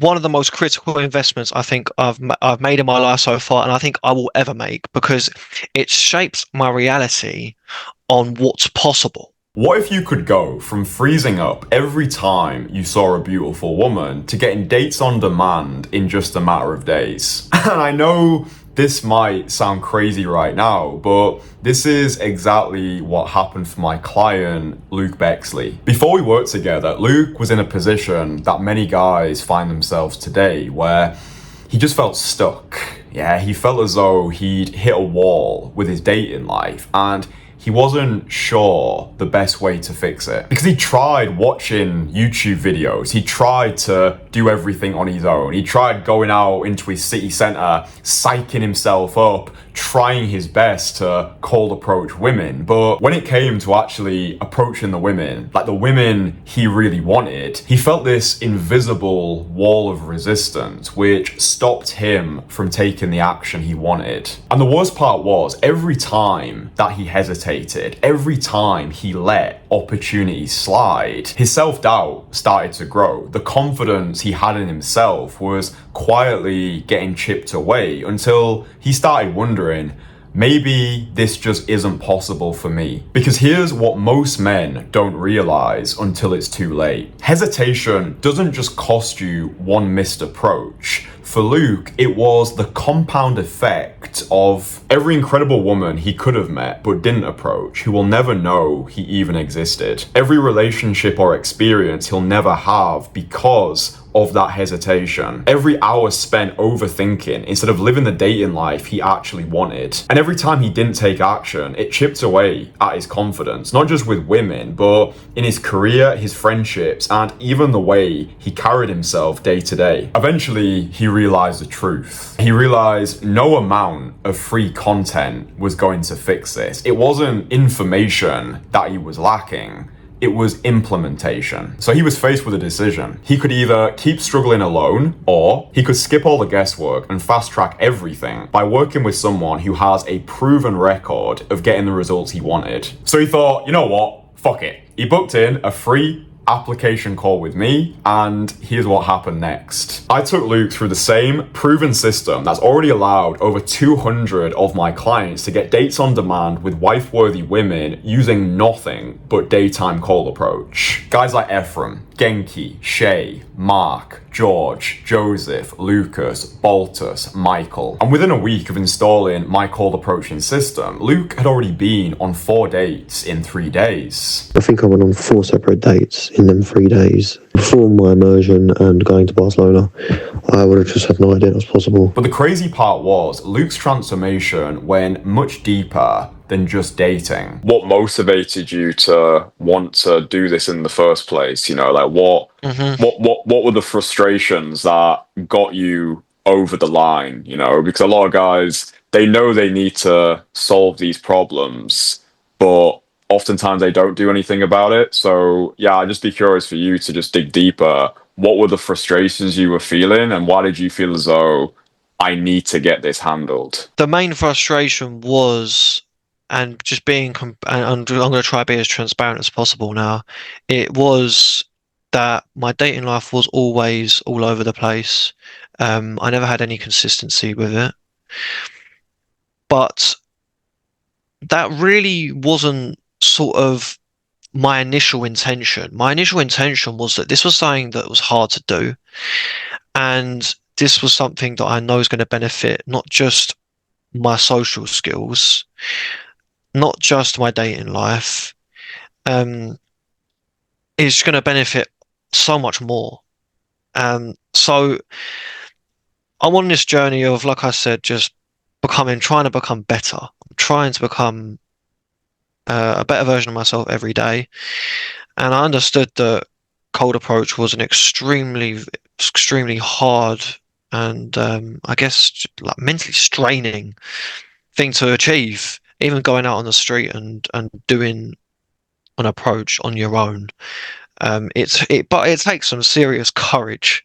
one of the most critical investments I think I've made in my life so far, and I think I will ever make, because it shapes my reality on what's possible. What if you could go from freezing up every time you saw a beautiful woman to getting dates on demand in just a matter of days? And I know this might sound crazy right now, but this is exactly what happened for my client, Luke Bexley. Before we worked together, Luke was in a position that many guys find themselves today, where he just felt stuck. Yeah, he felt as though he'd hit a wall with his dating life, and he wasn't sure the best way to fix it. Because he tried watching YouTube videos, he tried to do everything on his own. He tried going out into his city centre, psyching himself up, trying his best to cold approach women. But when it came to actually approaching the women, like the women he really wanted, he felt this invisible wall of resistance which stopped him from taking the action he wanted. And the worst part was, every time that he hesitated, every time he let opportunities slide, his self-doubt started to grow. The confidence he had in himself was quietly getting chipped away, until he started wondering, maybe this just isn't possible for me. Because here's what most men don't realize until it's too late. Hesitation doesn't just cost you one missed approach. For Luke, it was the compound effect of every incredible woman he could have met but didn't approach, who will never know he even existed. Every relationship or experience he'll never have because of that hesitation. Every hour spent overthinking instead of living the dating life he actually wanted. And every time he didn't take action, it chipped away at his confidence, not just with women, but in his career, his friendships, and even the way he carried himself day to day. Eventually, he realized the truth. He realized no amount of free content was going to fix this. It wasn't information that he was lacking, it was implementation. So he was faced with a decision. He could either keep struggling alone, or he could skip all the guesswork and fast track everything by working with someone who has a proven record of getting the results he wanted. So he thought, you know what, fuck it. He booked in a free application call with me, and here's what happened next. I took Luke through the same proven system that's already allowed over 200 of my clients to get dates on demand with wife-worthy women using nothing but daytime call approach. Guys like Efrem, Genki, Shay, Mark, George, Joseph, Lucas, Baltus, Michael. And within a week of installing my cold approaching system, Luke had already been on 4 dates in 3 days. I think I went on 4 separate dates in them 3 days. Before my immersion and going to Barcelona, I would have just had no idea it was possible. But the crazy part was, Luke's transformation went much deeper than just dating. What motivated you to want to do this in the first place? You know, like what were the frustrations that got you over the line? You know, because a lot of guys, they know they need to solve these problems, but oftentimes they don't do anything about it. So yeah, I'd just be curious for you to just dig deeper. What were the frustrations you were feeling, and why did you feel as though I need to get this handled? The main frustration was, and just being, and I'm going to try to be as transparent as possible now, it was that my dating life was always all over the place. I never had any consistency with it. But that really wasn't sort of my initial intention. My initial intention was that this was something that was hard to do, and this was something that I know is going to benefit not just my social skills, not just my dating life, it's going to benefit so much more. So I'm on this journey of, like I said, just trying to become better. I'm trying to become a better version of myself every day. And I understood that cold approach was an extremely hard and I guess like mentally straining thing to achieve. Even going out on the street and doing an approach on your own, but it takes some serious courage.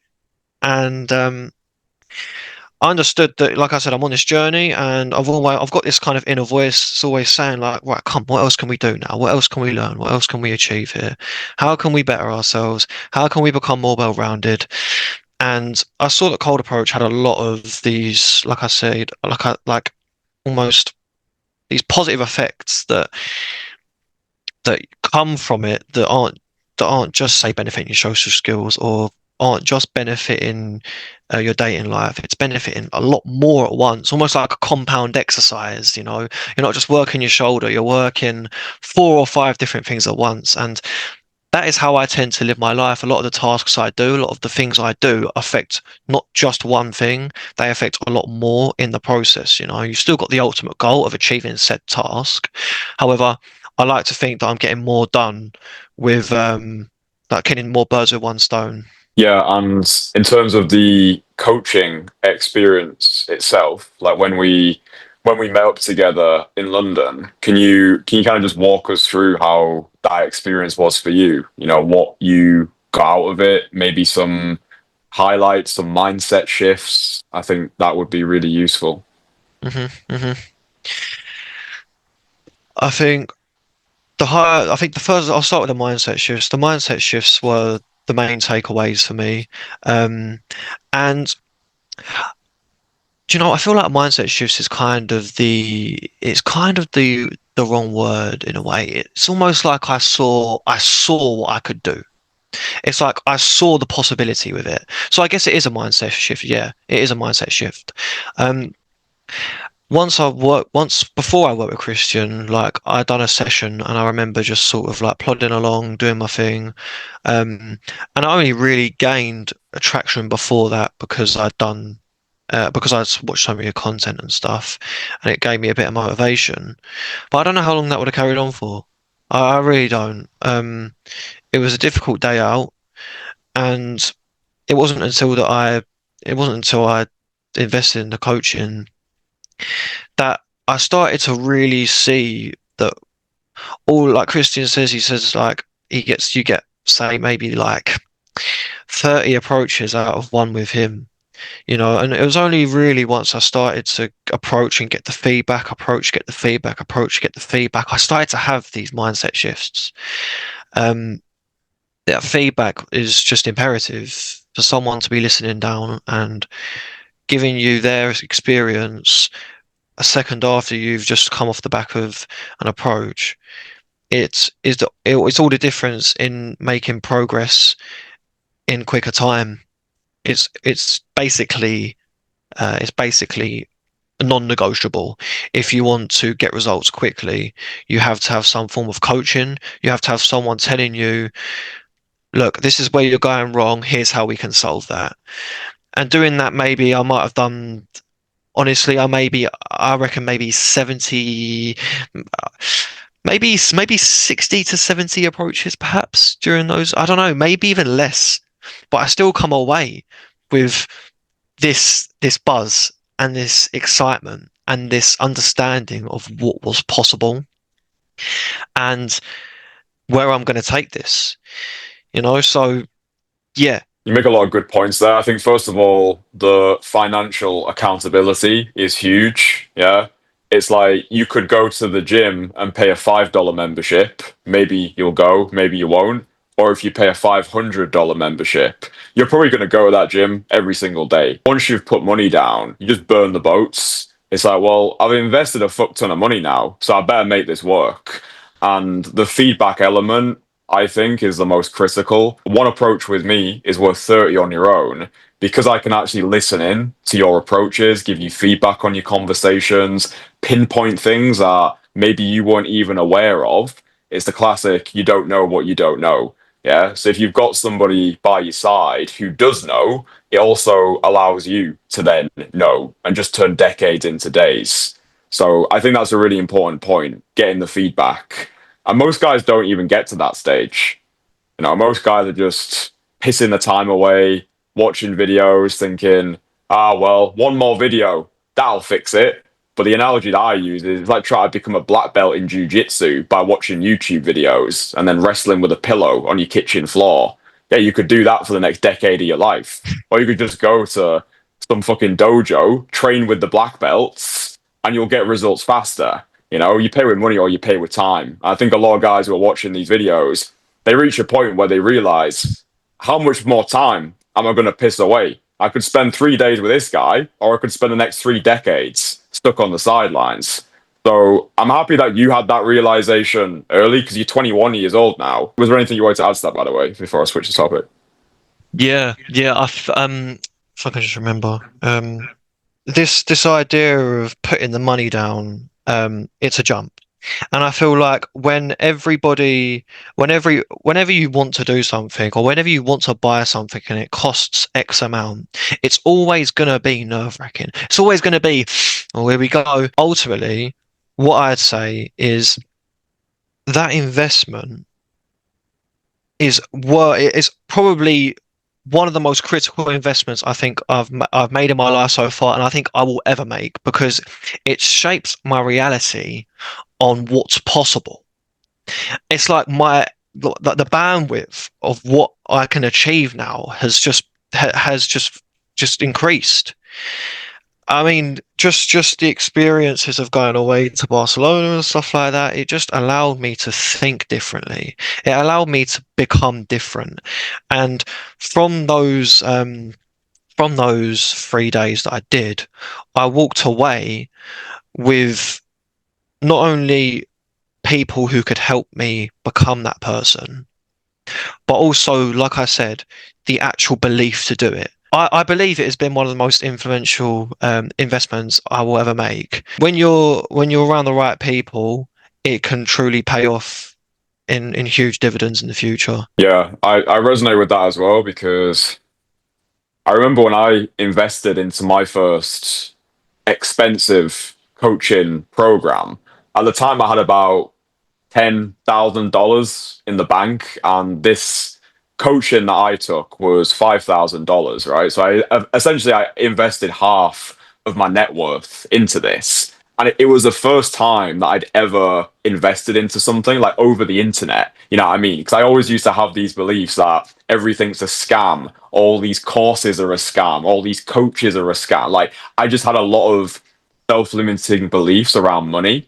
And I understood that, like I said, I'm on this journey, and I've got this kind of inner voice that's always saying, like, right, come, what else can we do now? What else can we learn? What else can we achieve here? How can we better ourselves? How can we become more well-rounded? And I saw that cold approach had a lot of these, like I said, like almost these positive effects that come from it that aren't just say benefiting your social skills or aren't just benefiting your dating life. It's benefiting a lot more at once, almost like a compound exercise. You're not just working your shoulder, you're working 4 or 5 different things at once. And that is how I tend to live my life. A lot of the tasks I do, a lot of the things I do affect not just one thing, they affect a lot more in the process. You've still got the ultimate goal of achieving said task. However, I like to think that I'm getting more done with like killing more birds with one stone. Yeah, and in terms of the coaching experience itself, like when we met up together in London, can you kind of just walk us through how that experience was for you? What you got out of it, maybe some highlights, some mindset shifts. I think that would be really useful. hmm hmm I think I think the first, I'll start with the mindset shifts. The mindset shifts were the main takeaways for me. Um, and do you know, I feel like mindset shifts is it's kind of the wrong word in a way. It's almost like I saw what I could do. It's like I saw the possibility with it. So I guess it is a mindset shift. Yeah, it is a mindset shift. Um, once before I worked with Christian, like I'd done a session and I remember just sort of like plodding along, doing my thing. And I only really gained attraction before that because I watched so many content and stuff, and it gave me a bit of motivation. But I don't know how long that would have carried on for. I really don't. It was a difficult day out, and it wasn't until I invested in the coaching that I started to really see that all like Christian says, he says like you get say maybe like 30 approaches out of one with him. And it was only really once I started to approach and get the feedback, approach, get the feedback, approach, get the feedback, I started to have these mindset shifts. Um, that feedback is just imperative for someone to be listening down and giving you their experience a second after you've just come off the back of an approach. It's all the difference in making progress in quicker time. It's basically it's basically non-negotiable. If you want to get results quickly, you have to have some form of coaching. You have to have someone telling you, look, this is where you're going wrong. Here's how we can solve that. And doing that, maybe I might have done, honestly, I reckon maybe 70, maybe 60 to 70 approaches perhaps during those. I don't know, maybe even less. But I still come away with this buzz and this excitement and this understanding of what was possible and where I'm going to take this, So yeah. You make a lot of good points there. I think, first of all, the financial accountability is huge. Yeah. It's like you could go to the gym and pay a $5 membership. Maybe you'll go, maybe you won't. Or if you pay a $500 membership, you're probably going to go to that gym every single day. Once you've put money down, you just burn the boats. It's like, well, I've invested a fuck ton of money now, so I better make this work. And the feedback element, I think, is the most critical. One approach with me is worth 30 on your own because I can actually listen in to your approaches, give you feedback on your conversations, pinpoint things that maybe you weren't even aware of. It's the classic, you don't know what you don't know. Yeah. So if you've got somebody by your side who does know, it also allows you to then know and just turn decades into days. So I think that's a really important point, getting the feedback. And most guys don't even get to that stage. Most guys are just pissing the time away, watching videos, thinking, well, one more video, that'll fix it. But the analogy that I use is like trying to become a black belt in jiu-jitsu by watching YouTube videos and then wrestling with a pillow on your kitchen floor. Yeah, you could do that for the next decade of your life. Or you could just go to some fucking dojo, train with the black belts, and you'll get results faster. You pay with money or you pay with time. I think a lot of guys who are watching these videos, they reach a point where they realize how much more time am I going to piss away? I could spend 3 days with this guy, or I could spend the next 3 decades stuck on the sidelines. So I'm happy that you had that realization early because you're 21 years old now. Was there anything you wanted to add to that, by the way, before I switch the topic? Yeah. If I can just remember, this idea of putting the money down, it's a jump. And I feel like whenever you want to do something or whenever you want to buy something and it costs X amount, it's always going to be nerve-wracking. It's always going to be, oh, here we go. Ultimately, what I'd say is that investment is probably one of the most critical investments I think I've made in my life so far, and I think I will ever make because it shapes my reality on what's possible. It's like the bandwidth of what I can achieve now has just increased. I mean, just the experiences of going away to Barcelona and stuff like that, it just allowed me to think differently. It allowed me to become different. And from those 3 days that I did, I walked away with not only people who could help me become that person, but also, like I said, the actual belief to do it. I believe it has been one of the most influential investments I will ever make. When you're around the right people, it can truly pay off in huge dividends in the future. Yeah, I resonate with that as well because I remember when I invested into my first expensive coaching program. At the time, I had about $10,000 in the bank, and this coaching that I took was $5,000, right? So I invested half of my net worth into this. And it was the first time that I'd ever invested into something like over the internet. You know what I mean? Because I always used to have these beliefs that everything's a scam, all these courses are a scam, all these coaches are a scam. Like, I just had a lot of self-limiting beliefs around money.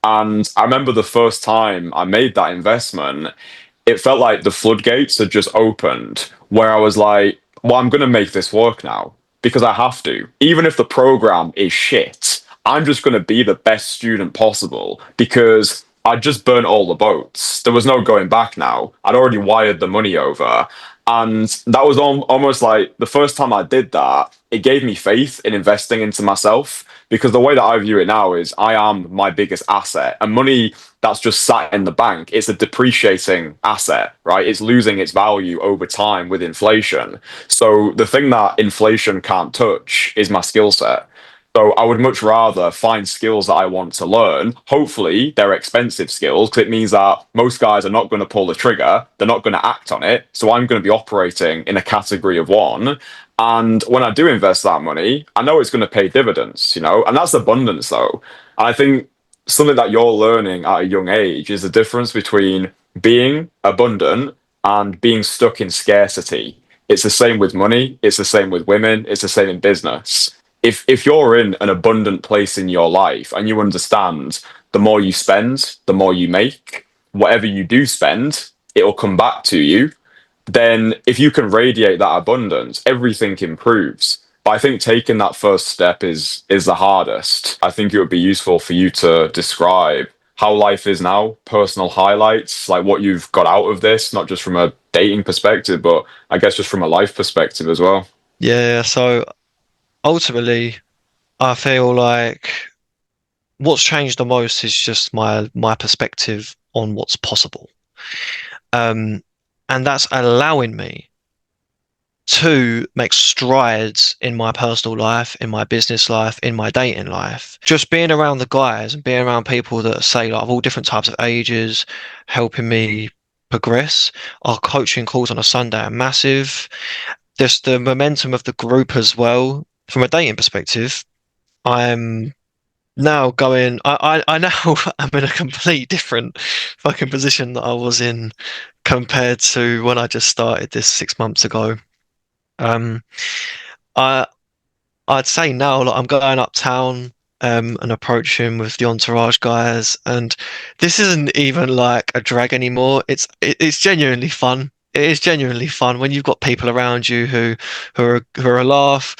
And I remember the first time I made that investment, it felt like the floodgates had just opened, where I was like, well, I'm going to make this work now because I have to. Even if the program is shit, I'm just going to be the best student possible because I just burnt all the boats. There was no going back now. I'd already wired the money over. And that was almost like the first time I did that, it gave me faith in investing into myself because the way that I view it now is I am my biggest asset, and money that's just sat in the bank, it's a depreciating asset, right? It's losing its value over time with inflation. So the thing that inflation can't touch is my skill set. So I would much rather find skills that I want to learn. Hopefully, they're expensive skills because it means that most guys are not going to pull the trigger. They're not going to act on it. So I'm going to be operating in a category of one. And when I do invest that money, I know it's going to pay dividends, and that's abundance though. And I think something that you're learning at a young age is the difference between being abundant and being stuck in scarcity. It's the same with money. It's the same with women. It's the same in business. If you're in an abundant place in your life and you understand the more you spend, the more you make, whatever you do spend, it'll come back to you. Then if you can radiate that abundance, everything improves. But I think taking that first step is the hardest. I think it would be useful for you to describe how life is now, personal highlights, like what you've got out of this, not just from a dating perspective, but I guess just from a life perspective as well. Yeah, so ultimately, I feel like what's changed the most is just my perspective on what's possible. Um, and that's allowing me to make strides in my personal life, in my business life, in my dating life. Just being around the guys and being around people that say like of all different types of ages, helping me progress. Our coaching calls on a Sunday are massive. There's the momentum of the group as well. From a dating perspective, I'm now going. I now am in a complete different fucking position that I was in compared to when I just started this 6 months ago. Um, I I'd say now like I'm going uptown and approaching with the entourage guys, and this isn't even like a drag anymore. It's genuinely fun. It is genuinely fun when you've got people around you who are a laugh.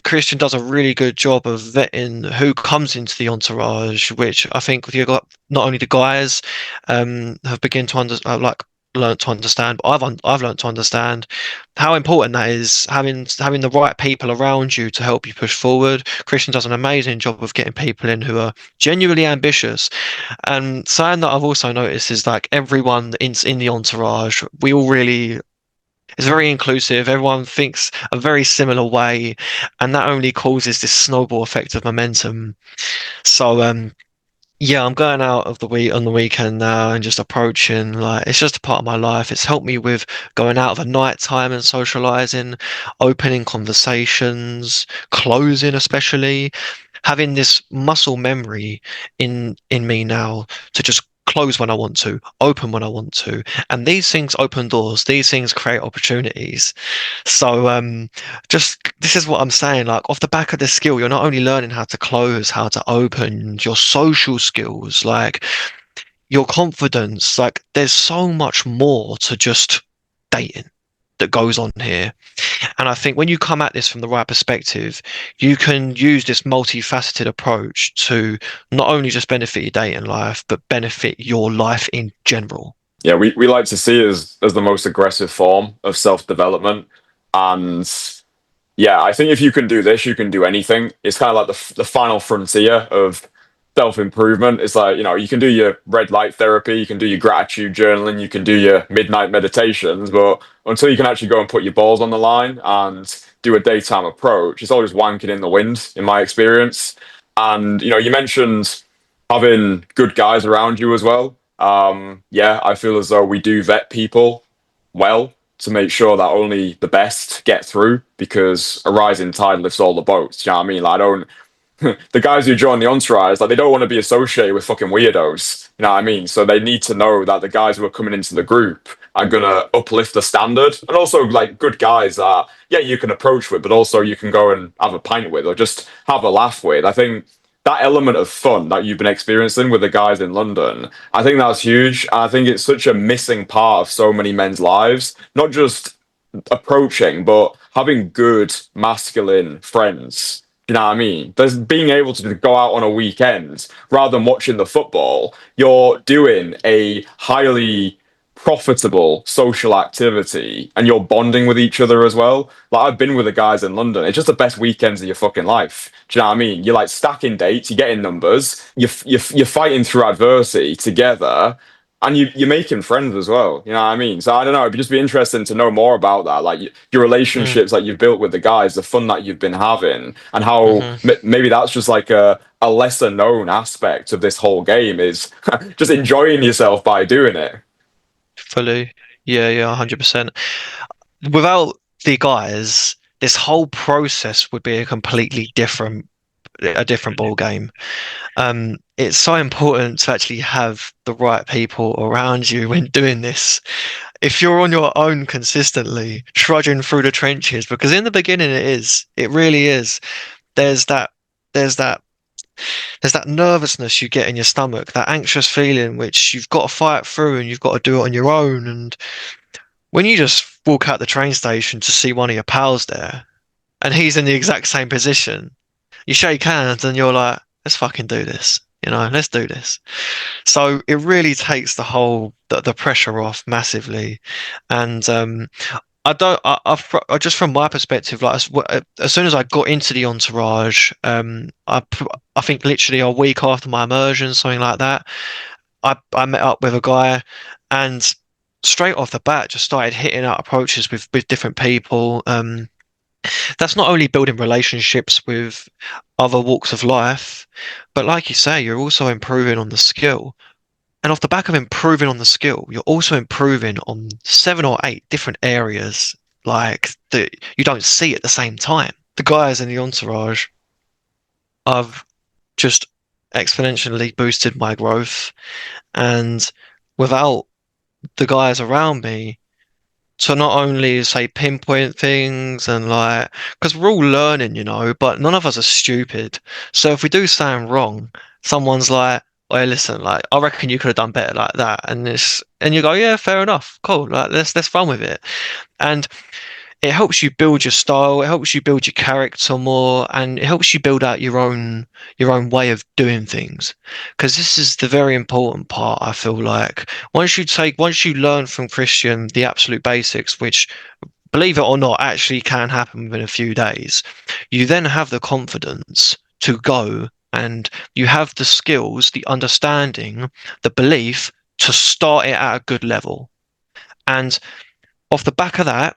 Christian does a really good job of vetting who comes into the entourage, which I think you got not only the guys have begun to like learned to understand, but I've learned to understand how important that is, having the right people around you to help you push forward. Christian does an amazing job of getting people in who are genuinely ambitious. And something that I've also noticed is like everyone in the entourage, we all really, it's very inclusive. Everyone thinks a very similar way, and that only causes this snowball effect of momentum. So yeah, I'm going out of the week on the weekend now and just approaching, like, it's just a part of my life. It's helped me with going out of the night time and socializing, opening conversations, closing, especially having this muscle memory in me now to just close when I want to, open when I want to. And these things open doors, these things create opportunities. So just this is what I'm saying, like off the back of this skill, you're not only learning how to close, how to open, your social skills, like your confidence, like there's so much more to just dating that goes on here. And I think when you come at this from the right perspective, you can use this multifaceted approach to not only just benefit your dating life, but benefit your life in general. Yeah, we like to see it as the most aggressive form of self-development. And yeah, I think if you can do this, you can do anything. It's kind of like the final frontier of self-improvement. It's like, you can do your red light therapy, you can do your gratitude journaling, you can do your midnight meditations, but until you can actually go and put your balls on the line and do a daytime approach, it's all just wanking in the wind, in my experience. And, you mentioned having good guys around you as well. Yeah, I feel as though we do vet people well to make sure that only the best get through, because a rising tide lifts all the boats. Do you know what I mean? Like, I don't. The guys who join the entourage, like, they don't want to be associated with fucking weirdos. You know what I mean? So they need to know that the guys who are coming into the group are gonna uplift the standard, and also like good guys that, yeah, you can approach with, but also you can go and have a pint with or just have a laugh with. I think that element of fun that you've been experiencing with the guys in London, I think that's huge. I think it's such a missing part of so many men's lives, not just approaching, but having good masculine friends. You know what I mean? There's being able to go out on a weekend rather than watching the football. You're doing a highly profitable social activity and you're bonding with each other as well. Like, I've been with the guys in London. It's just the best weekends of your fucking life. Do you know what I mean? You're like stacking dates, you're getting numbers, you're fighting through adversity together, and you're making friends as well. You know what I mean? So I don't know. It'd just be interesting to know more about that, like your Mm, relationships that you've built with the guys, the fun that you've been having, and how hmm maybe that's just like a lesser known aspect of this whole game is just enjoying yourself by doing it. Fully. Yeah, yeah, 100%. Without the guys, this whole process would be a different ball game. It's so important to actually have the right people around you when doing this. If you're on your own consistently, trudging through the trenches, because in the beginning it really is. There's that, there's that, there's that nervousness you get in your stomach, that anxious feeling which you've got to fight through and you've got to do it on your own. And when you just walk out the train station to see one of your pals there, and he's in the exact same position, you shake hands and you're like, let's fucking do this. Let's do this. So it really takes the pressure off massively. And I don't, I just from my perspective, like as soon as I got into the entourage, I think literally a week after my immersion, something like that, I met up with a guy and straight off the bat just started hitting out approaches with different people. That's not only building relationships with other walks of life, but like you say, you're also improving on the skill. And off the back of improving on the skill, you're also improving on 7 or 8 different areas like that you don't see at the same time. The guys in the entourage, I've just exponentially boosted my growth. And without the guys around me, to not only say pinpoint things and like, because we're all learning, but none of us are stupid. So if we do something wrong, someone's like, "Well, listen, like I reckon you could have done better like that," and you go, "Yeah, fair enough, cool, like let's run with it," and it helps you build your style, it helps you build your character more, and it helps you build out your own way of doing things. Because this is the very important part, I feel like. Once you learn from Kristian the absolute basics, which believe it or not actually can happen within a few days, you then have the confidence to go and you have the skills, the understanding, the belief to start it at a good level. And off the back of that,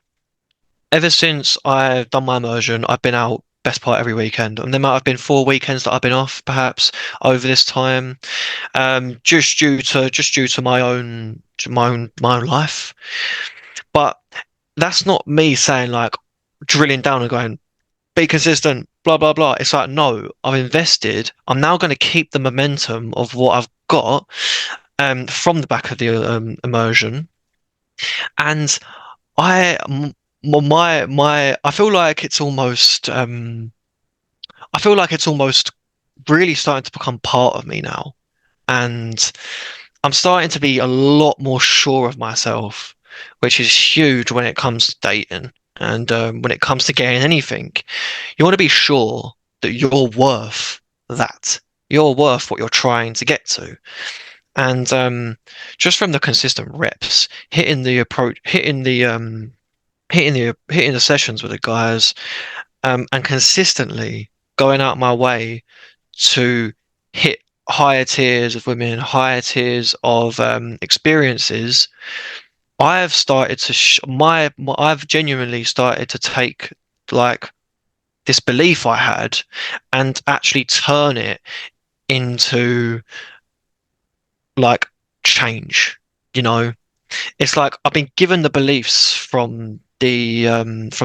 ever since I've done my immersion, I've been out best part every weekend. And there might have been 4 weekends that I've been off, perhaps over this time, just due to my own life. But that's not me saying like drilling down and going, be consistent, blah blah blah. It's like no, I've invested. I'm now going to keep the momentum of what I've got from the back of the immersion, and my I feel like it's almost really starting to become part of me now, and I'm starting to be a lot more sure of myself, which is huge when it comes to dating and when it comes to getting anything. You want to be sure that you're worth that. You're worth what you're trying to get to. And just from the consistent reps, hitting the sessions with the guys, and consistently going out my way to hit higher tiers of women, higher tiers of experiences. I've started to I've genuinely started to take like this belief I had and actually turn it into like change. You know, it's like I've been given the beliefs from the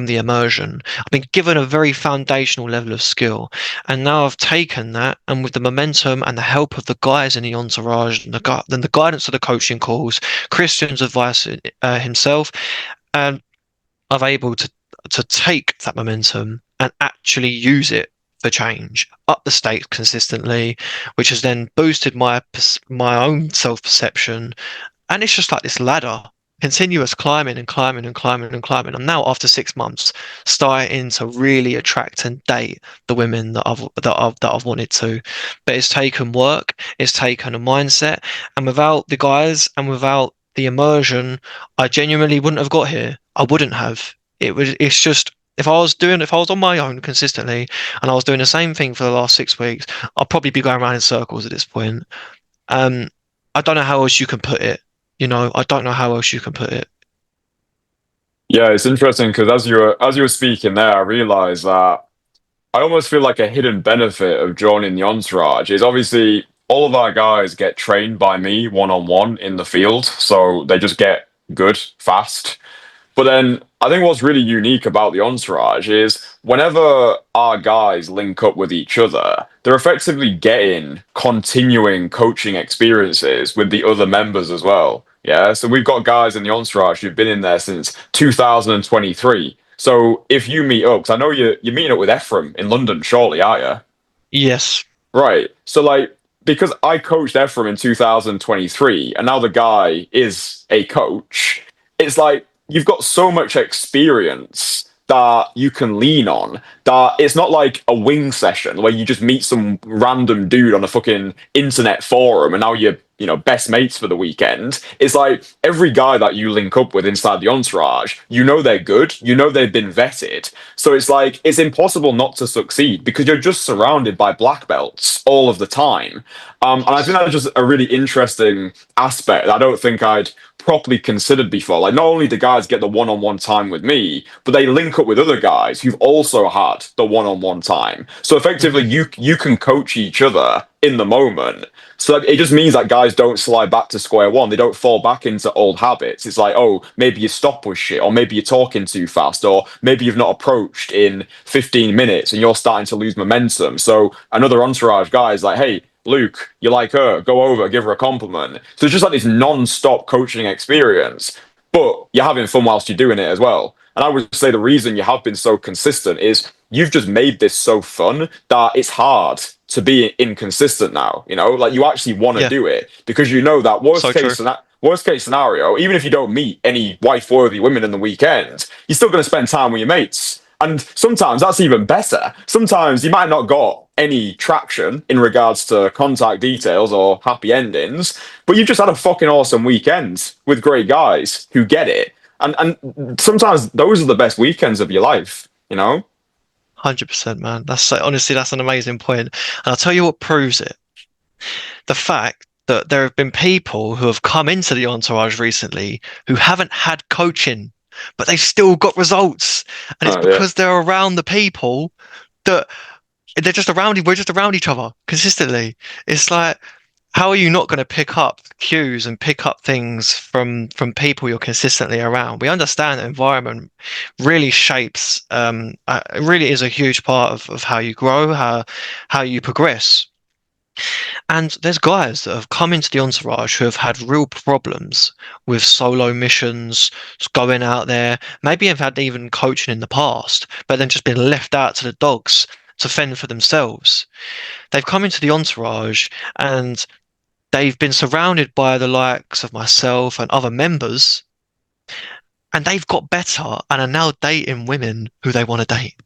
immersion. I've been given a very foundational level of skill, and now I've taken that, and with the momentum and the help of the guys in the entourage and the guidance of the coaching calls, Kristian's advice himself, and I've able to take that momentum and actually use it for change, up the stakes consistently, which has then boosted my own self perception, and it's just like this ladder, continuous climbing and climbing and climbing and climbing. I'm now after 6 months starting to really attract and date the women that I've wanted to. But it's taken work, it's taken a mindset, and without the guys and without the immersion, I genuinely wouldn't have got here. I wouldn't have. It's just if I was on my own consistently and I was doing the same thing for the last 6 weeks, I'd probably be going around in circles at this point. Um, I don't know how else you can put it. I don't know how else you can put it. Yeah, it's interesting because as you were speaking there, I realized that I almost feel like a hidden benefit of joining the entourage is obviously all of our guys get trained by me one on one in the field, so they just get good fast. But then I think what's really unique about the entourage is whenever our guys link up with each other, they're effectively getting continuing coaching experiences with the other members as well. Yeah, so we've got guys in the entourage who've been in there since 2023. So if you meet up, because I know you're meeting up with Efrem in London shortly, are you? Yes. Right. So like because I coached Efrem in 2023 and now the guy is a coach, it's like you've got so much experience that you can lean on that it's not like a wing session where you just meet some random dude on a fucking internet forum and now you're best mates for the weekend. It's like every guy that you link up with inside the entourage, they're good, they've been vetted. So it's like it's impossible not to succeed because you're just surrounded by black belts all of the time. And I think that's just a really interesting aspect that I don't think I'd properly considered before. Like not only do guys get the one-on-one time with me, but they link up with other guys who've also had the one-on-one time. So effectively you can coach each other in the moment. So it just means that guys don't slide back to square one. They don't fall back into old habits. It's like, oh, maybe your stop was shit, or maybe you're talking too fast, or maybe you've not approached in 15 minutes and you're starting to lose momentum. So another entourage guy is like, hey, Luke, you like her, go over, give her a compliment. So it's just like this non-stop coaching experience, but you're having fun whilst you're doing it as well. And I would say the reason you have been so consistent is you've just made this so fun that it's hard to be inconsistent now. You know, like you actually want to Yeah, do it because you know that so true. worst case scenario, even if you don't meet any wife-worthy women in the weekend, you're still going to spend time with your mates. And sometimes that's even better. Sometimes you might not got any traction in regards to contact details or happy endings, but you've just had a fucking awesome weekend with great guys who get it. And sometimes those are the best weekends of your life, you know? 100%, man. Honestly, that's an amazing point. And I'll tell you what proves it. The fact that there have been people who have come into the entourage recently who haven't had coaching, but they've still got results. And it's Yeah. because they're around the people that we're just around each other consistently. It's like, how are you not going to pick up cues and pick up things from people you're consistently around? We understand that environment really shapes, it really is a huge part of how you grow, how you progress. And there's guys that have come into the entourage who have had real problems with solo missions, going out there, maybe have had even coaching in the past, but then just been left out to the dogs to fend for themselves. They've come into the entourage and they've been surrounded by the likes of myself and other members, and they've got better and are now dating women who they want to date.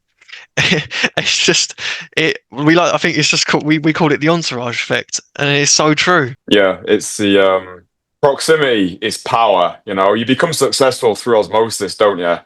It's just I think it's just called, we call it the entourage effect, and it's so true. Yeah, it's the proximity is power. You know, you become successful through osmosis, don't you?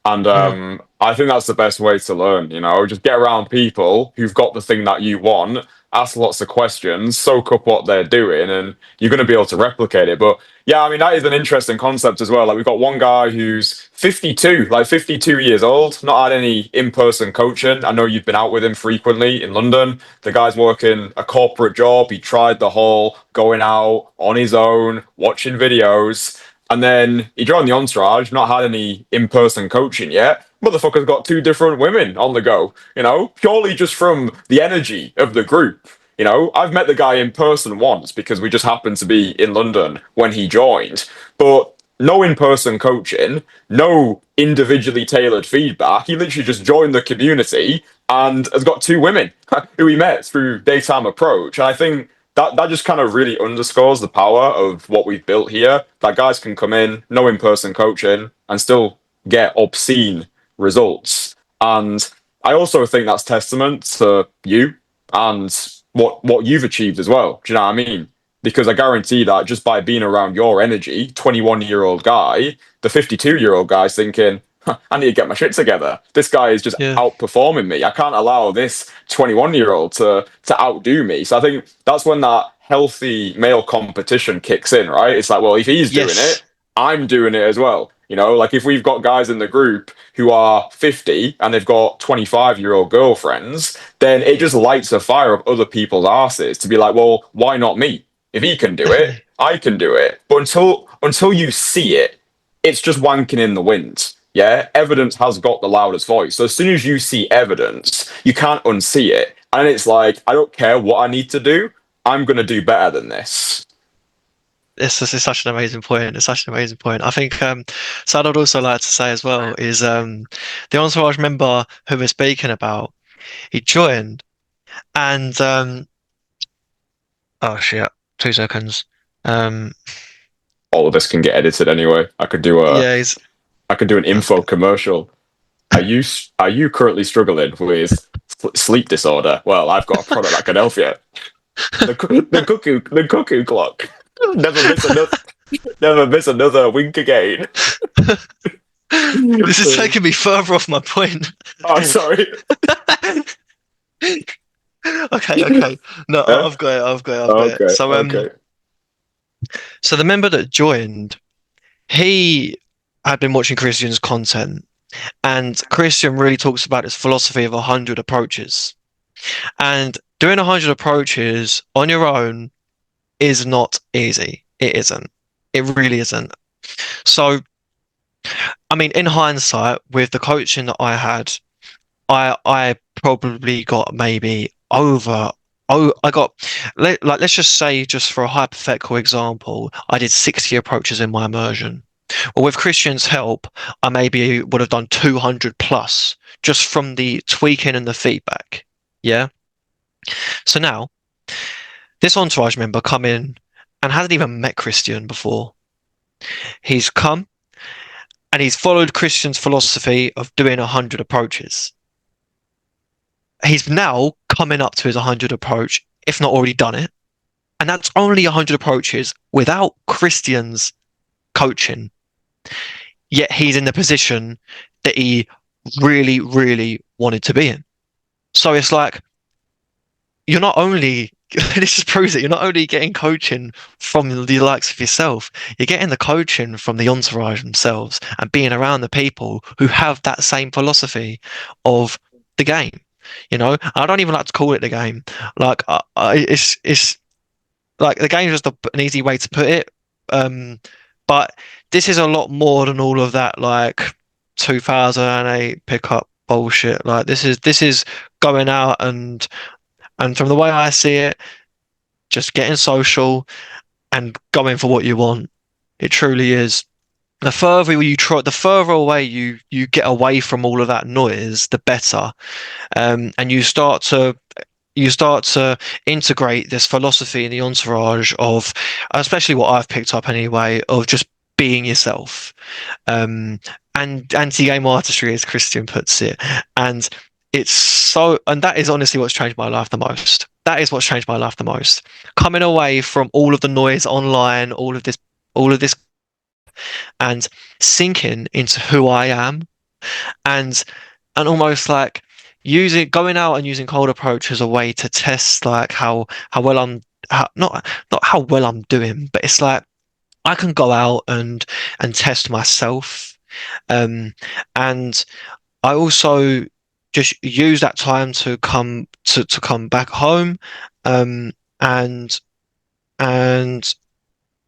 And Mm. I think that's the best way to learn. You know, just get around people who've got the thing that you want, ask lots of questions, soak up what they're doing, and you're going to be able to replicate it. But yeah, I mean, that is an interesting concept as well. Like, we've got one guy who's 52, like 52 years old, not had any in-person coaching. I know you've been out with him frequently in London. The guy's working a corporate job. He tried the whole going out on his own, watching videos, and then he joined the entourage, not had any in-person coaching yet. Motherfucker's got two different women on the go, you know, purely just from the energy of the group. You know, I've met the guy in person once because we just happened to be in London when he joined, but no in-person coaching, no individually tailored feedback. He literally just joined the community and has got two women who he met through daytime approach. And I think that just kind of really underscores the power of what we've built here. That guys can come in, no in-person coaching, and still get obscene results. And I also think that's testament to you and what you've achieved as well. Do you know what I mean? Because I guarantee that just by being around your energy, 21-year-old guy, the 52-year-old guy's thinking, I need to get my shit together. This guy is just Yeah. outperforming me. I can't allow this 21-year-old to outdo me. So I think that's when that healthy male competition kicks in, right? It's like, well, if he's doing Yes. it, I'm doing it as well. You know, like if we've got guys in the group who are 50 and they've got 25-year-old girlfriends, then it just lights a fire up other people's asses to be like, well, why not me? If he can do it, Definitely. I can do it. But until you see it, it's just wanking in the wind. Yeah, evidence has got the loudest voice. So as soon as you see evidence, you can't unsee it. And it's like, I don't care what I need to do. I'm going to do better than this. It's such an amazing point. It's such an amazing point. I think so I'd also like to say as well is the entourage member who we're speaking about, he joined and oh shit, 2 seconds. Um All of this can get edited anyway. yeah, he's I could do an info commercial. Are you currently struggling with sleep disorder? Well, I've got a product that can help you. The cuckoo clock. Never miss another wink again. this is taking me further off my point. Oh, sorry. Okay. No, Yeah? I've got it. So Okay. so the member that joined, he had been watching Kristian's content, and Kristian really talks about his philosophy of 100 approaches. And doing 100 approaches on your own is not easy. It isn't. It really isn't. So, I mean, in hindsight, with the coaching that I had, I probably got maybe over. Oh, let's just say, just for a hypothetical example, I did 60 approaches in my immersion. Well, with Kristian's help, I maybe would have done 200 plus just from the tweaking and the feedback. Yeah. So now, this entourage member come in and hasn't even met Kristian before. He's come and he's followed Kristian's philosophy of doing 100 approaches. He's now coming up to his 100 approach, if not already done it. And that's only 100 approaches without Kristian's coaching. Yet he's in the position that he really, really wanted to be in. So it's like, you're not only, this just proves it, you're not only getting coaching from the likes of yourself, you're getting the coaching from the entourage themselves and being around the people who have that same philosophy of the game. You know, I don't even like to call it the game. Like, it's like the game is just an easy way to put it. But this is a lot more than all of that, like 2008 pickup bullshit. Like this is going out and from the way I see it, just getting social and going for what you want. It truly is. The further you try, the further away you get away from all of that noise, the better. And you start to integrate this philosophy in the entourage of, especially what I've picked up anyway, of just being yourself. And anti-game artistry, as Kristian puts it. And and that is honestly what's changed my life the most. That is what's changed my life the most. Coming away from all of the noise online, all of this, and sinking into who I am, and almost like going out and using cold approach as a way to test like how well not how well I'm doing, but it's like I can go out and test myself, and I also just use that time to come back home, and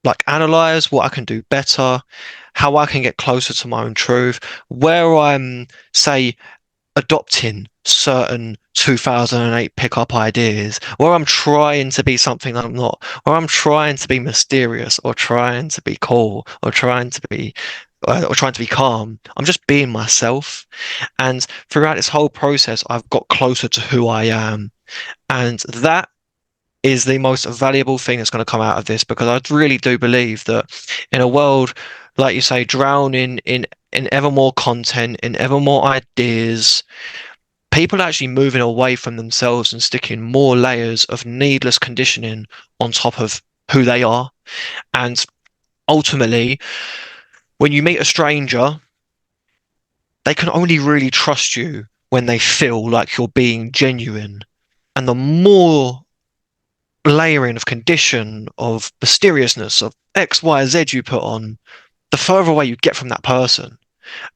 like analyze what I can do better, how I can get closer to my own truth, where I'm, say, adopting certain 2008 pickup ideas, where I'm trying to be something that I'm not, or I'm trying to be mysterious, or trying to be cool, or trying to be calm. I'm just being myself. And throughout this whole process, I've got closer to who I am. And that is the most valuable thing that's going to come out of this, because I really do believe that in a world, like you say, drowning in ever more content, in ever more ideas, people are actually moving away from themselves and sticking more layers of needless conditioning on top of who they are. And ultimately, when you meet a stranger, they can only really trust you when they feel like you're being genuine. And the more layering of condition, of mysteriousness, of X, Y, Z you put on, the further away you get from that person.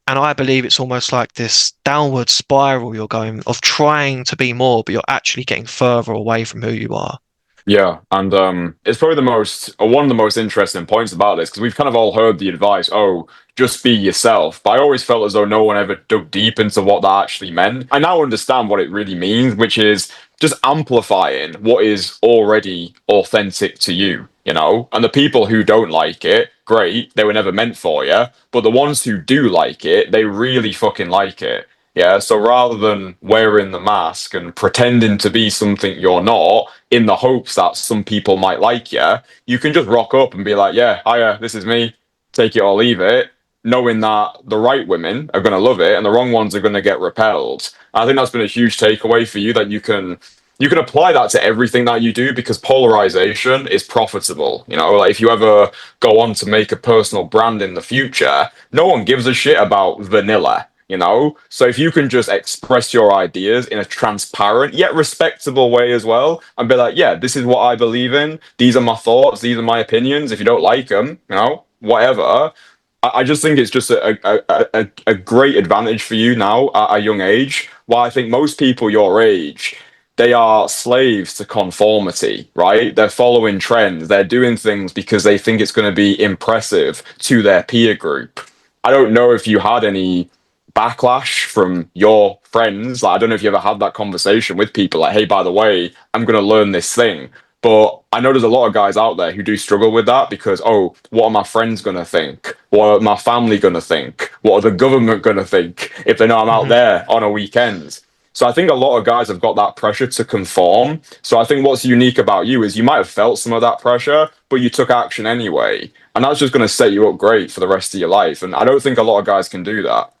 And I believe it's almost like this downward spiral you're going of trying to be more, but you're actually getting further away from who you are. Yeah, and it's probably one of the most interesting points about this, because we've kind of all heard the advice, oh, just be yourself. But I always felt as though no one ever dug deep into what that actually meant. I now understand what it really means, which is just amplifying what is already authentic to you, you know? And the people who don't like it, great, they were never meant for you. But the ones who do like it, they really fucking like it. Yeah, so rather than wearing the mask and pretending to be something you're not, in the hopes that some people might like you, you can just rock up and be like, yeah, hiya, this is me, take it or leave it, knowing that the right women are going to love it and the wrong ones are going to get repelled. I think that's been a huge takeaway for you, that you can apply that to everything that you do, because polarization is profitable. You know, like if you ever go on to make a personal brand in the future, no one gives a shit about vanilla. You know, so if you can just express your ideas in a transparent yet respectable way as well, and be like, yeah, this is what I believe in, these are my thoughts, these are my opinions, if you don't like them, you know, whatever. I just think it's just a great advantage for you now at a young age, while I think most people your age, they are slaves to conformity, right? They're following trends, they're doing things because they think it's going to be impressive to their peer group. I don't know if you had any backlash from your friends. Like, I don't know if you ever had that conversation with people like, hey, by the way, I'm going to learn this thing. But I know there's a lot of guys out there who do struggle with that because, oh, what are my friends going to think? What are my family going to think? What are the government going to think if they know I'm out there on a weekend? So I think a lot of guys have got that pressure to conform. So I think what's unique about you is you might have felt some of that pressure, but you took action anyway. And that's just going to set you up great for the rest of your life. And I don't think a lot of guys can do that.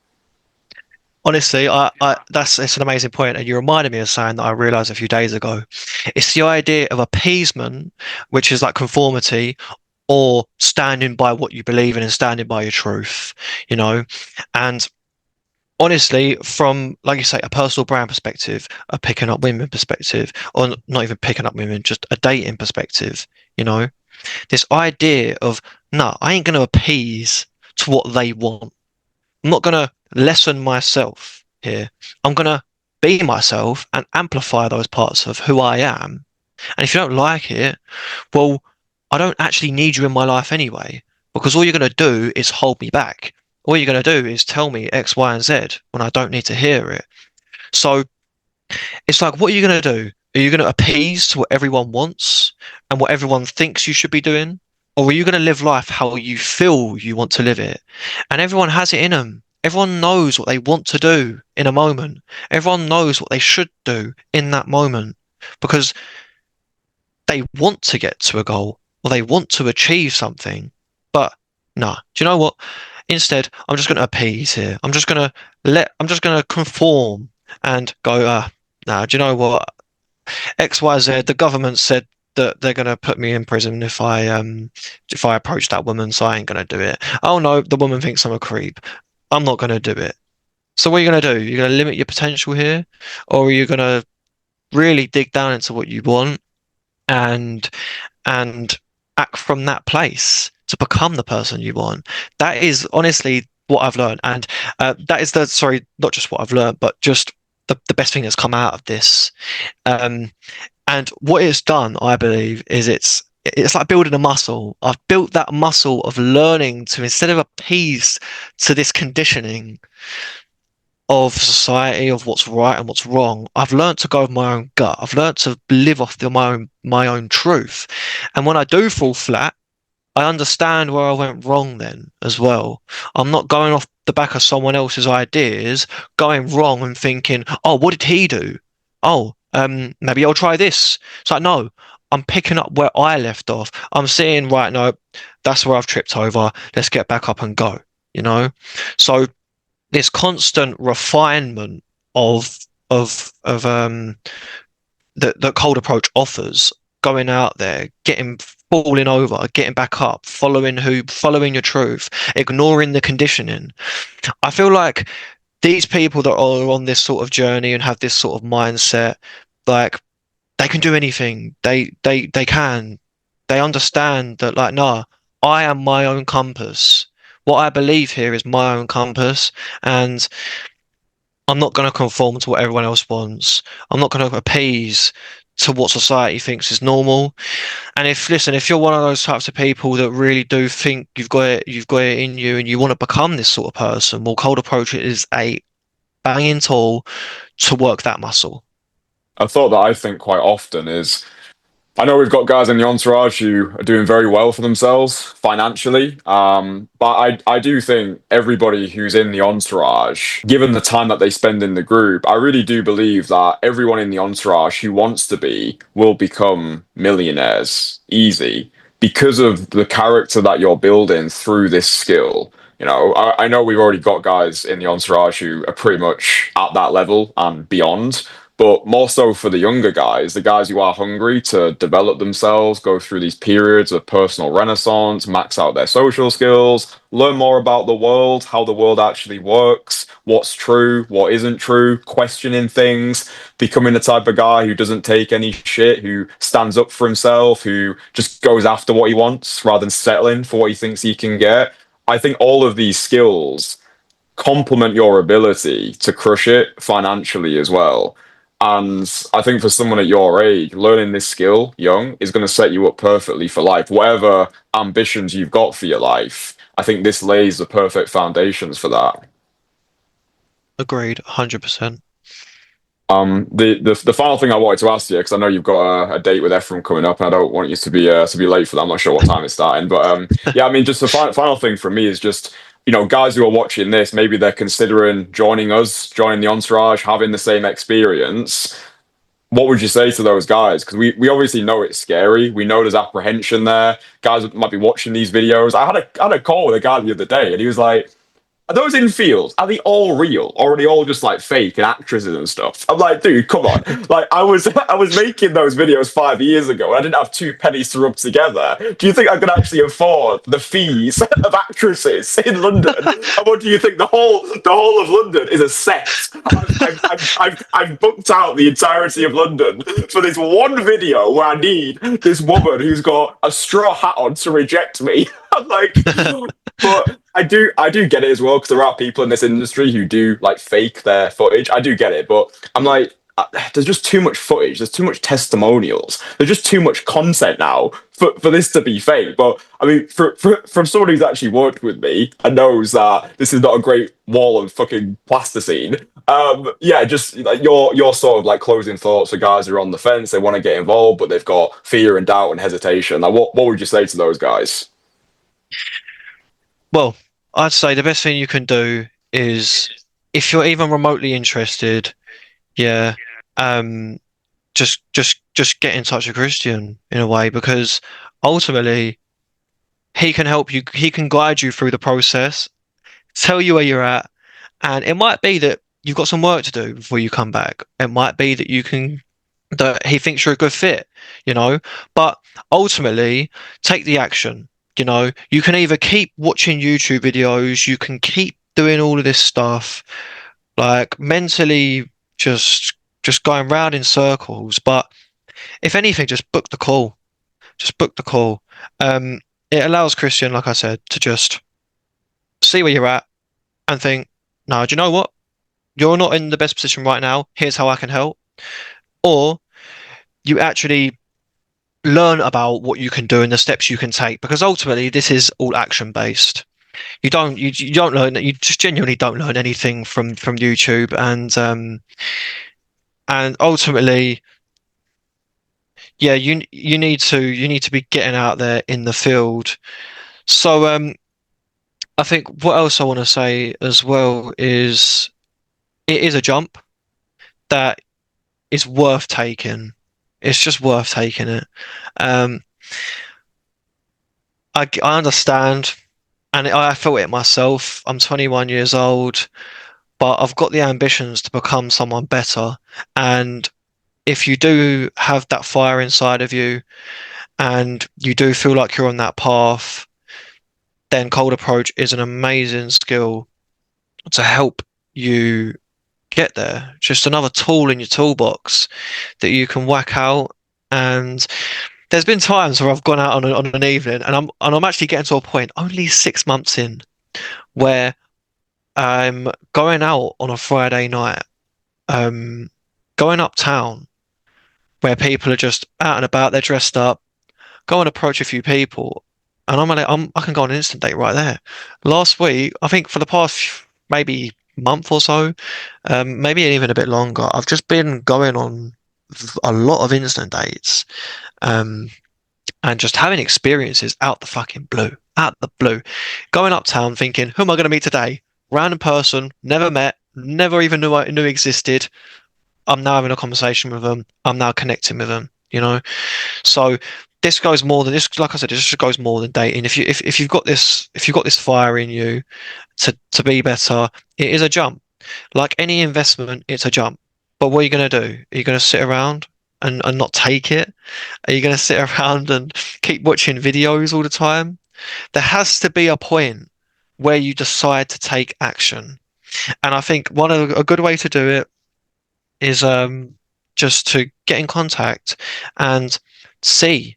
Honestly, it's an amazing point, and you reminded me of something that I realized a few days ago. It's the idea of appeasement, which is like conformity, or standing by what you believe in and standing by your truth, you know. And honestly, from, like you say, a personal brand perspective, a picking up women perspective, or not even picking up women, just a dating perspective, you know, this idea of, no, I ain't going to appease to what they want. I'm not going to lessen myself here. I'm going to be myself and amplify those parts of who I am. And if you don't like it, well, I don't actually need you in my life anyway, because all you're going to do is hold me back. All you're going to do is tell me X, Y, and Z when I don't need to hear it. So it's like, what are you going to do? Are you going to appease to what everyone wants and what everyone thinks you should be doing? Or are you going to live life how you feel you want to live it? And everyone has it in them. Everyone knows what they want to do in a moment. Everyone knows what they should do in that moment because they want to get to a goal or they want to achieve something. But no, do you know what? Instead, I'm just going to appease here. I'm just going to conform and go, no, do you know what? XYZ, the government said that they're going to put me in prison if I approach that woman, so I ain't going to do it. Oh no, the woman thinks I'm a creep. I'm not going to do it. So what are you going to do? You're going to limit your potential here, or are you going to really dig down into what you want and act from that place to become the person you want? That is honestly what I've learned, and that is not just what I've learned, but just the best thing that's come out of this. And what it's done, I believe, is it's like building a muscle. I've built that muscle of learning to, instead of appease to this conditioning of society, of what's right and what's wrong, I've learned to go with my own gut. I've learned to live off my own truth. And when I do fall flat, I understand where I went wrong then as well. I'm not going off the back of someone else's ideas, going wrong and thinking, oh, what did he do? Oh, maybe I'll try this. It's like, no, I'm picking up where I left off. I'm seeing, right, no, that's where I've tripped over. Let's get back up and go, you know? So this constant refinement of that cold approach offers, going out there, falling over, getting back up, following your truth, ignoring the conditioning. I feel like these people that are on this sort of journey and have this sort of mindset, like, they can do anything. They can. They understand that, like, nah, I am my own compass. What I believe here is my own compass, and I'm not going to conform to what everyone else wants. I'm not going to appease to what society thinks is normal. And if you're one of those types of people that really do think you've got it in you and you want to become this sort of person, well, cold approach is a banging tool to work that muscle. A thought that I think quite often is, I know we've got guys in the entourage who are doing very well for themselves financially, but I do think everybody who's in the entourage, given the time that they spend in the group, I really do believe that everyone in the entourage who wants to be will become millionaires easy because of the character that you're building through this skill. You know, I know we've already got guys in the entourage who are pretty much at that level and beyond. But more so for the younger guys, the guys who are hungry to develop themselves, go through these periods of personal renaissance, max out their social skills, learn more about the world, how the world actually works, what's true, what isn't true, questioning things, becoming the type of guy who doesn't take any shit, who stands up for himself, who just goes after what he wants rather than settling for what he thinks he can get. I think all of these skills complement your ability to crush it financially as well. And I think for someone at your age, learning this skill young is going to set you up perfectly for life. Whatever ambitions you've got for your life, I think this lays the perfect foundations for that. Agreed, 100%. The final thing I wanted to ask you, because I know you've got a date with Efrem coming up, and I don't want you to be late for that. I'm not sure what time it's starting, but yeah, I mean, just the final thing for me is just, you know, guys who are watching this, maybe they're considering joining us, joining the entourage, having the same experience. What would you say to those guys? Because we obviously know it's scary. We know there's apprehension there. Guys might be watching these videos. I had a call with a guy the other day, and he was like, "Are those infields? Are they all real, or are they all just like fake and actresses and stuff?" I'm like, dude, come on. Like, I was making those videos 5 years ago, and I didn't have two pennies to rub together. Do you think I could actually afford the fees of actresses in London? And what do you think? The whole of London is a set. I've booked out the entirety of London for this one video where I need this woman who's got a straw hat on to reject me. I'm like, but I do get it as well, because there are people in this industry who do like fake their footage. I do get it, but I'm like, there's just too much footage. There's too much testimonials. There's just too much content now for this to be fake. But I mean, from someone who's actually worked with me and knows that this is not a great wall of fucking plasticine. Yeah, just like your sort of like closing thoughts for guys who are on the fence. They want to get involved, but they've got fear and doubt and hesitation. Like, what would you say to those guys? Well, I'd say the best thing you can do is, if you're even remotely interested, yeah, just get in touch with Kristian in a way, because ultimately he can help you, he can guide you through the process, tell you where you're at, and it might be that you've got some work to do before you come back. It might be that that he thinks you're a good fit, but ultimately take the action. You can either keep watching YouTube videos, you can keep doing all of this stuff, like mentally just going round in circles. But if anything, just book the call. Just book the call. It allows Kristian, like I said, to just see where you're at and think, no, do you know what? You're not in the best position right now. Here's how I can help. Or you actually learn about what you can do and the steps you can take, because ultimately this is all action based. You don't learn, you just genuinely don't learn anything from YouTube, and ultimately, yeah, you need to be getting out there in the field. So I think what else I want to say as well is, it is a jump that is worth taking. It's just worth taking it. I understand, and I felt it myself. I'm 21 years old, but I've got the ambitions to become someone better. And if you do have that fire inside of you, and you do feel like you're on that path, then cold approach is an amazing skill to help you get there. Just another tool in your toolbox that you can whack out. And there's been times where I've gone out on an evening, and I'm actually getting to a point only 6 months in, where I'm going out on a Friday night, going uptown, where people are just out and about, they're dressed up, go and approach a few people, and I can go on an instant date right there. Last week, I think for the past maybe month or so, maybe even a bit longer, I've just been going on a lot of instant dates, and just having experiences out the blue, going uptown thinking, who am I going to meet today? Random person, never met, never even knew existed. I'm now having a conversation with them. I'm now connecting with them. So this goes more than this. Like I said, this just goes more than dating. If you've got this fire in you to be better, it is a jump. Like any investment, it's a jump. But what are you going to do? Are you going to sit around and not take it? Are you going to sit around and keep watching videos all the time? There has to be a point where you decide to take action. And I think a good way to do it is just to get in contact and see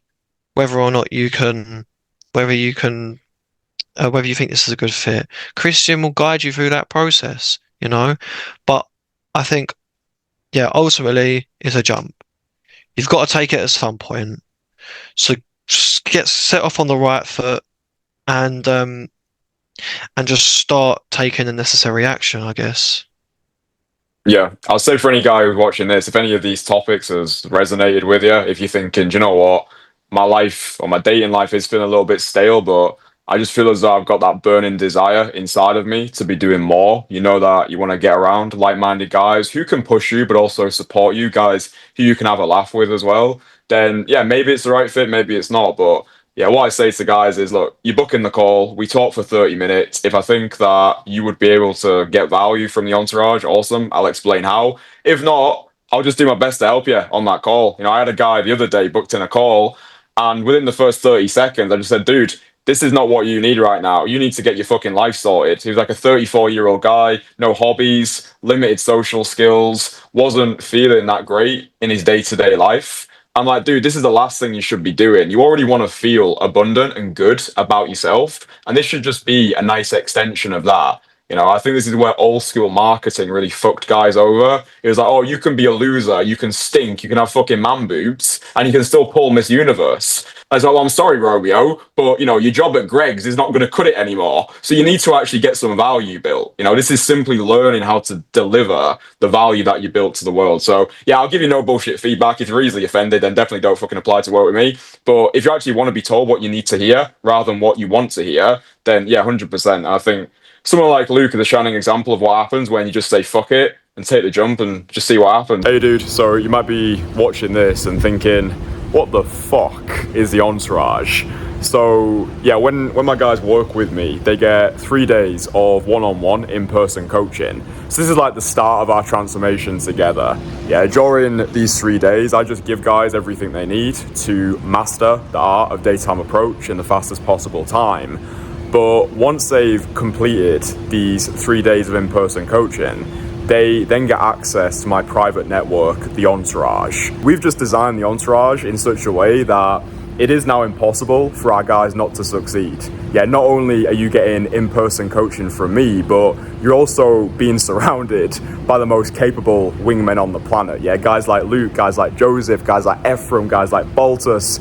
whether or not whether you think this is a good fit. Kristian will guide you through that process, but I think, yeah, ultimately it's a jump. You've got to take it at some point. So just get set off on the right foot, and just start taking the necessary action, I guess. Yeah, I'll say for any guy who's watching this, if any of these topics has resonated with you, if you're thinking, do you know what, my life or my dating life is feeling a little bit stale, but I just feel as though I've got that burning desire inside of me to be doing more. You know that you want to get around like-minded guys who can push you, but also support you, guys who you can have a laugh with as well. Then yeah, maybe it's the right fit, maybe it's not. But yeah, what I say to guys is, look, you book in the call, we talk for 30 minutes. If I think that you would be able to get value from the entourage, awesome. I'll explain how. If not, I'll just do my best to help you on that call. You know, I had a guy the other day booked in a call, and within the first 30 seconds, I just said, dude, this is not what you need right now. You need to get your fucking life sorted. He was like a 34-year-old guy, no hobbies, limited social skills, wasn't feeling that great in his day-to-day life. I'm like, dude, this is the last thing you should be doing. You already want to feel abundant and good about yourself, and this should just be a nice extension of that. You know, I think this is where old school marketing really fucked guys over. It was like, oh, you can be a loser, you can stink, you can have fucking man boobs, and you can still pull Miss Universe. I was like, well, I'm sorry, Romeo, but, you know, your job at Greg's is not going to cut it anymore. So you need to actually get some value built. You know, this is simply learning how to deliver the value that you built to the world. So, yeah, I'll give you no bullshit feedback. If you're easily offended, then definitely don't fucking apply to work with me. But if you actually want to be told what you need to hear rather than what you want to hear, then, yeah, 100%. I think someone like Luke is a shining example of what happens when you just say fuck it and take the jump and just see what happens. Hey dude, so you might be watching this and thinking, what the fuck is the entourage? So yeah, when my guys work with me, they get 3 days of one-on-one in-person coaching. So this is like the start of our transformation together. Yeah, during these 3 days, I just give guys everything they need to master the art of daytime approach in the fastest possible time. But once they've completed these 3 days of in-person coaching, they then get access to my private network, the Entourage. We've just designed the Entourage in such a way that it is now impossible for our guys not to succeed. Yeah, not only are you getting in-person coaching from me, but you're also being surrounded by the most capable wingmen on the planet. Yeah, guys like Luke, guys like Joseph, guys like Efrem, guys like Baltus.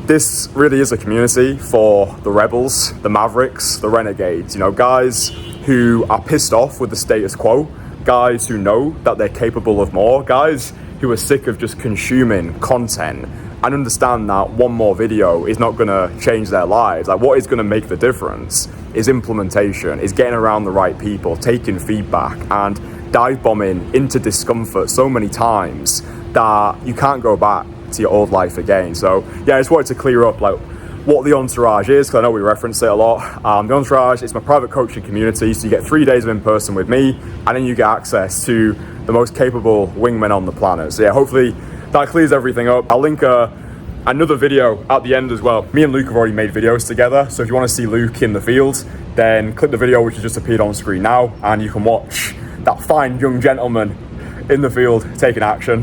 This really is a community for the rebels, the mavericks, the renegades, you know, guys who are pissed off with the status quo, guys who know that they're capable of more, guys who are sick of just consuming content and understand that one more video is not going to change their lives. Like, what is going to make the difference is implementation, is getting around the right people, taking feedback, and dive bombing into discomfort so many times that you can't go back to your old life again. So yeah, I just wanted to clear up like what the Entourage is, because I know we reference it a lot. The Entourage is my private coaching community, so you get 3 days of in-person with me, and then you get access to the most capable wingmen on the planet. So yeah, hopefully that clears everything up. I'll link another video at the end as well. Me and Luke have already made videos together, so if you want to see Luke in the field, then click the video which has just appeared on screen now, and you can watch that fine young gentleman in the field taking action.